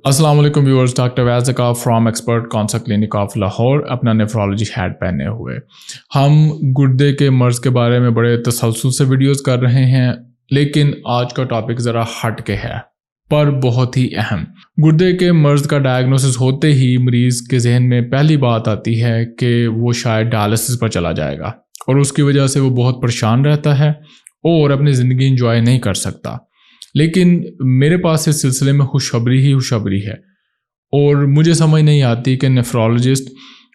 السلام علیکم viewers, doctor Waiz کا from expert cancer clinic of Lahore اپنا نیفرولوجی ہیڈ پہنے ہوئے ہم گردے کے مرض کے بارے میں بڑے تسلسل سے ویڈیوز کر رہے ہیں، لیکن آج کا ٹاپک ذرا ہٹ کے ہے پر بہت ہی اہم۔ گردے کے مرض کا ڈائگنوسس ہوتے ہی مریض کے ذہن میں پہلی بات آتی ہے کہ وہ شاید ڈائلسس پر چلا جائے گا اور اس کی وجہ سے وہ بہت پریشان رہتا ہے اور اپنی زندگی انجوائے نہیں کر سکتا۔ لیکن میرے پاس اس سلسلے میں خوشخبری ہے اور مجھے سمجھ نہیں آتی کہ نیفرولوجسٹ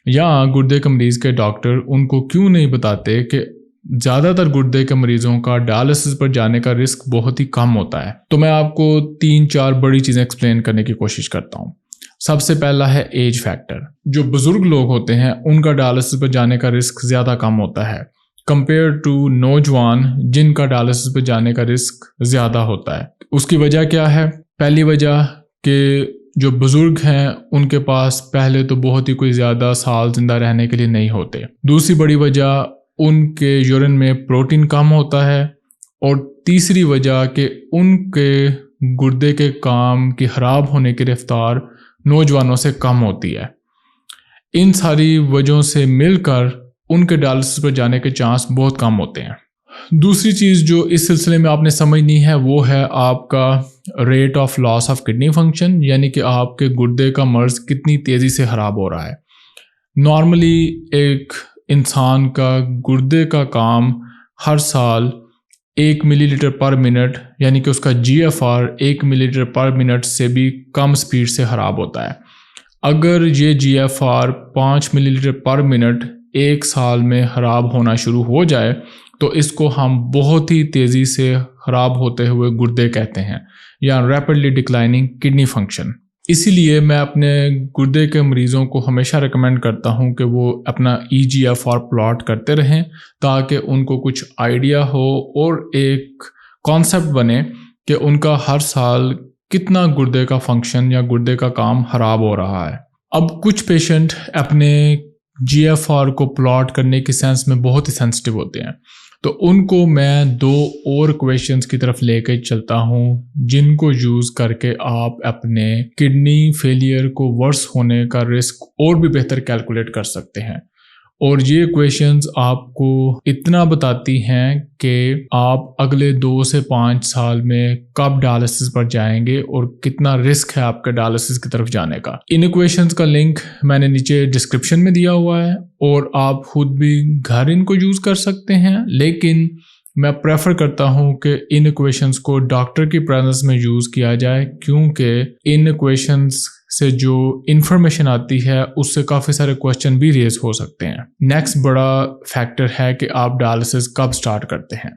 یا گردے کے مریض کے ڈاکٹر ان کو کیوں نہیں بتاتے کہ زیادہ تر گردے کے مریضوں کا ڈائلسس پر جانے کا رسک بہت ہی کم ہوتا ہے۔ تو میں آپ کو 3-4 بڑی چیزیں ایکسپلین کرنے کی کوشش کرتا ہوں۔ سب سے پہلا ہے ایج فیکٹر۔ جو بزرگ لوگ ہوتے ہیں ان کا ڈائلسس پر جانے کا رسک زیادہ کم ہوتا ہے کمپیئر ٹو نوجوان جن کا ڈائلسس پہ جانے کا رسک زیادہ ہوتا ہے۔ اس کی وجہ کیا ہے؟ پہلی وجہ کہ جو بزرگ ہیں ان کے پاس پہلے تو بہت ہی کوئی زیادہ سال زندہ رہنے کے لیے نہیں ہوتے۔ دوسری بڑی وجہ ان کے یورین میں پروٹین کم ہوتا ہے، اور تیسری وجہ کہ ان کے گردے کے کام کی خراب ہونے کی رفتار نوجوانوں سے کم ہوتی ہے۔ ان ساری وجہوں سے مل کر ان کے ڈائلسس پر جانے کے چانس بہت کم ہوتے ہیں۔ دوسری چیز جو اس سلسلے میں آپ نے سمجھنی ہے وہ ہے آپ کا rate of loss of kidney function, یعنی کہ آپ کے گردے کا مرض کتنی تیزی سے خراب ہو رہا ہے۔ نارملی ایک انسان کا گردے کا کام ہر سال 1 ملی لیٹر پر منٹ، یعنی کہ اس کا GFR 1 ملی لیٹر پر منٹ سے بھی کم سپیڈ سے خراب ہوتا ہے۔ اگر یہ GFR 5 ملی لیٹر پر منٹ ایک سال میں خراب ہونا شروع ہو جائے تو اس کو ہم بہت ہی تیزی سے خراب ہوتے ہوئے گردے کہتے ہیں، یا ریپڈلی ڈکلائننگ کڈنی فنکشن۔ اسی لیے میں اپنے گردے کے مریضوں کو ہمیشہ ریکمینڈ کرتا ہوں کہ وہ اپنا EGFR پلاٹ کرتے رہیں تاکہ ان کو کچھ آئیڈیا ہو اور ایک کانسیپٹ بنے کہ ان کا ہر سال کتنا گردے کا فنکشن یا گردے کا کام خراب ہو رہا ہے۔ اب کچھ پیشنٹ اپنے GFR کو پلاٹ کرنے کی سینس میں بہت ہی سینسٹیو ہوتے ہیں، تو ان کو میں 2 اور کویشچنز کی طرف لے کے چلتا ہوں جن کو یوز کر کے آپ اپنے کڈنی فیلئر کو ورس ہونے کا رسک اور بھی بہتر کیلکولیٹ کر سکتے ہیں۔ اور یہ کویشچنز آپ کو اتنا بتاتی ہیں کہ آپ اگلے 2 سے 5 سال میں کب ڈائلسس پر جائیں گے اور کتنا رسک ہے آپ کے ڈائلسس کی طرف جانے کا۔ ان کویشچنز کا لنک میں نے نیچے ڈسکرپشن میں دیا ہوا ہے اور آپ خود بھی گھر ان کو یوز کر سکتے ہیں، لیکن میں پریفر کرتا ہوں کہ ان کویشچنز کو ڈاکٹر کی پریزنس میں یوز کیا جائے، کیونکہ ان کویشچنز سے جو انفارمیشن آتی ہے اس سے کافی سارے کویشچن بھی ریز ہو سکتے ہیں۔ نیکسٹ بڑا فیکٹر ہے کہ آپ ڈائلسس کب سٹارٹ کرتے ہیں۔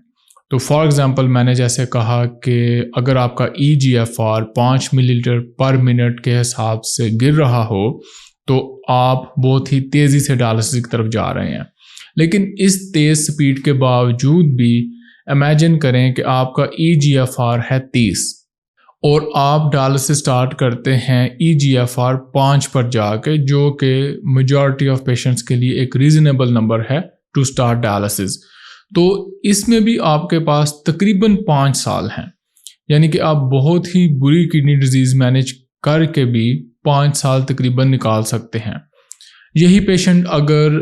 تو فار ایگزامپل میں نے جیسے کہا کہ اگر آپ کا EGFR 5 ملی لیٹر پر منٹ کے حساب سے گر رہا ہو تو آپ بہت ہی تیزی سے ڈائلسس کی طرف جا رہے ہیں، لیکن اس تیز سپیڈ کے باوجود بھی امیجن کریں کہ آپ کا EGFR ہے 30 اور آپ ڈائلسس سٹارٹ کرتے ہیں EGFR 5 پر جا کے، جو کہ میجورٹی آف پیشنٹس کے لیے ایک ریزنیبل نمبر ہے ٹو سٹارٹ ڈائلسس۔ تو اس میں بھی آپ کے پاس تقریباً 5 سال ہیں، یعنی کہ آپ بہت ہی بری کڈنی ڈیزیز مینیج کر کے بھی 5 سال تقریباً نکال سکتے ہیں۔ یہی پیشنٹ اگر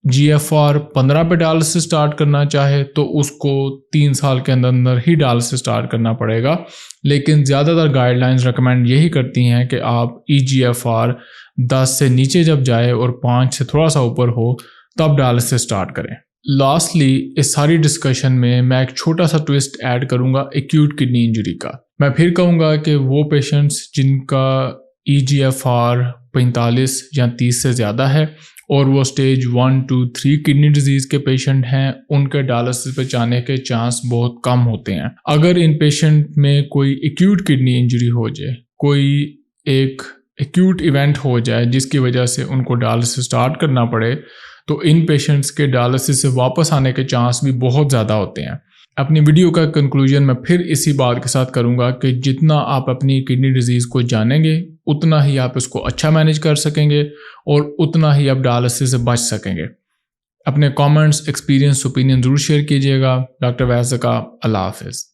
GFR 15 پہ ڈائلسس سٹارٹ کرنا چاہے تو اس کو 3 سال کے اندر ہی ڈائلسس سٹارٹ کرنا پڑے گا، لیکن زیادہ تر گائیڈ لائنز ریکمینڈ یہی کرتی ہیں کہ آپ EGFR 10 سے نیچے جب جائے اور 5 سے تھوڑا سا اوپر ہو تب ڈائلسس سٹارٹ کریں۔ لاسٹلی اس ساری ڈسکشن میں ایک چھوٹا سا ٹوسٹ ایڈ کروں گا ایکیوٹ کڈنی انجری کا۔ میں پھر کہوں گا کہ وہ پیشنٹس جن کا EGFR 45 یا 30 سے زیادہ ہے اور وہ سٹیج 1 to 3 کڈنی ڈیزیز کے پیشنٹ ہیں، ان کے ڈائلسس پہ جانے کے چانس بہت کم ہوتے ہیں۔ اگر ان پیشنٹ میں کوئی ایکیوٹ کڈنی انجری ہو جائے، کوئی ایک ایکیوٹ ایونٹ ہو جائے جس کی وجہ سے ان کو ڈائلسس سٹارٹ کرنا پڑے، تو ان پیشنٹس کے ڈائلسس سے واپس آنے کے چانس بھی بہت زیادہ ہوتے ہیں۔ اپنی ویڈیو کا کنکلوژن میں پھر اسی بات کے ساتھ کروں گا کہ جتنا آپ اپنی کڈنی ڈیزیز کو جانیں گے اتنا ہی آپ اس کو اچھا مینیج کر سکیں گے اور اتنا ہی آپ ڈائلسس سے بچ سکیں گے۔ اپنے کامنٹس، ایکسپیرینس، اوپینین ضرور شیئر کیجیے گا۔ ڈاکٹر ویز کا، اللہ حافظ۔